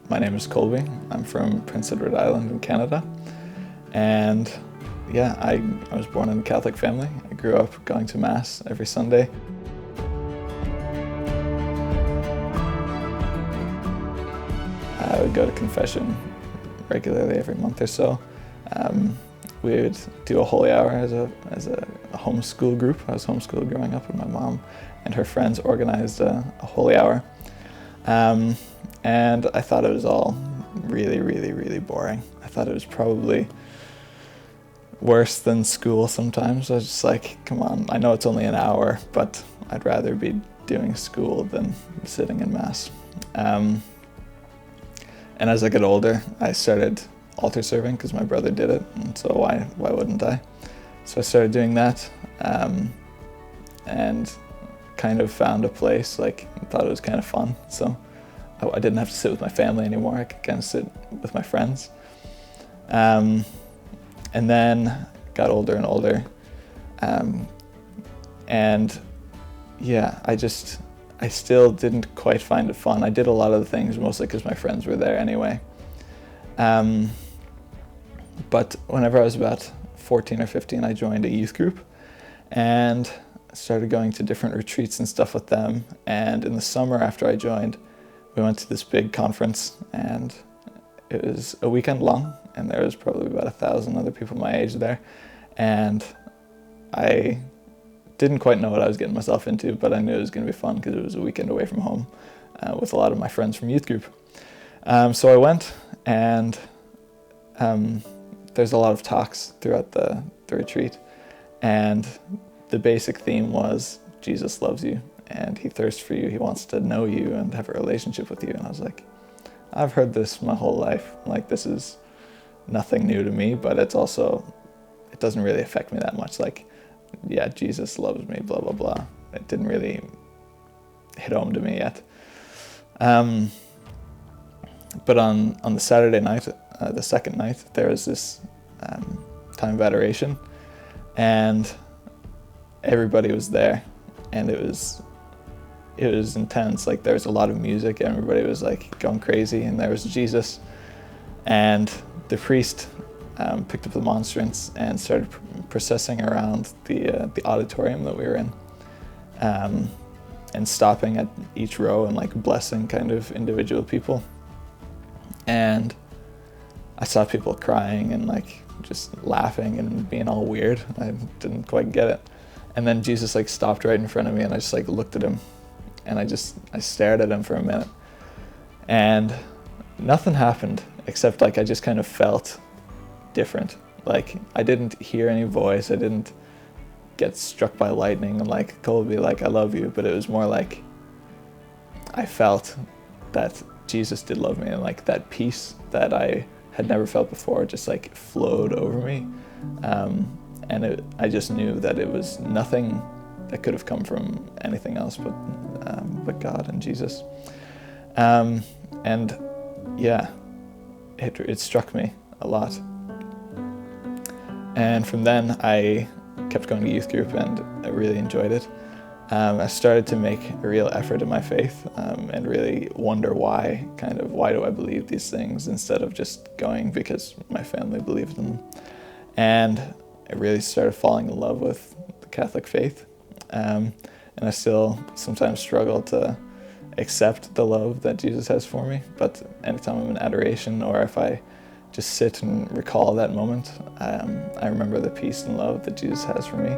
My name is Kolbe. I'm from Prince Edward Island in Canada. And yeah, I was born in a Catholic family. I grew up going to Mass every Sunday. I would go to confession regularly every month or so. We would do a holy hour as a homeschool group. I was homeschooled growing up, and my mom and her friends organized a holy hour. And I thought it was all really boring. I thought it was probably worse than school sometimes. I was just like, come on, I know it's only an hour, but I'd rather be doing school than sitting in Mass. And as I got older, I started altar serving because my brother did it, and so why wouldn't I? So I started doing that, and kind of found a place, like, thought it was kind of fun. So I didn't have to sit with my family anymore. I could kind of sit with my friends. And then got older and older. And yeah, I still didn't quite find it fun. I did a lot of the things mostly because my friends were there anyway. But whenever I was about 14 or 15, I joined a youth group and started going to different retreats and stuff with them. And in the summer after I joined, we went to this big conference, and it was a weekend long, and there was probably about 1,000 other people my age there. And I didn't quite know what I was getting myself into, but I knew it was going to be fun because it was a weekend away from home with a lot of my friends from youth group. So I went, and there's a lot of talks throughout the retreat, and the basic theme was Jesus loves you, and he thirsts for you. He wants to know you and have a relationship with you. And I was like, I've heard this my whole life. Like, this is nothing new to me, but it doesn't really affect me that much. Like, yeah, Jesus loves me, blah, blah, blah. It didn't really hit home to me yet. But on the Saturday night, the second night, there was this time of adoration, and everybody was there, and it was intense. Like, there was a lot of music, everybody was like going crazy, and there was Jesus, and the priest picked up the monstrance and started processing around the auditorium that we were in, and stopping at each row and like blessing kind of individual people. And I saw people crying and like just laughing and being all weird. I didn't quite get it. And then Jesus like stopped right in front of me, and I just like looked at him, and I stared at him for a minute, and nothing happened except like I just kind of felt different. Like, I didn't hear any voice, I didn't get struck by lightning and like Kolbe, like, I love you, but it was more like I felt that Jesus did love me, and like that peace that I had never felt before just like flowed over me. And I just knew that it was nothing that could have come from anything else but God and Jesus. And yeah, it struck me a lot. And from then I kept going to youth group, and I really enjoyed it. I started to make a real effort in my faith, and really wonder why do I believe these things instead of just going because my family believed them. And I really started falling in love with the Catholic faith. And I still sometimes struggle to accept the love that Jesus has for me, but anytime I'm in adoration, or if I just sit and recall that moment, I remember the peace and love that Jesus has for me.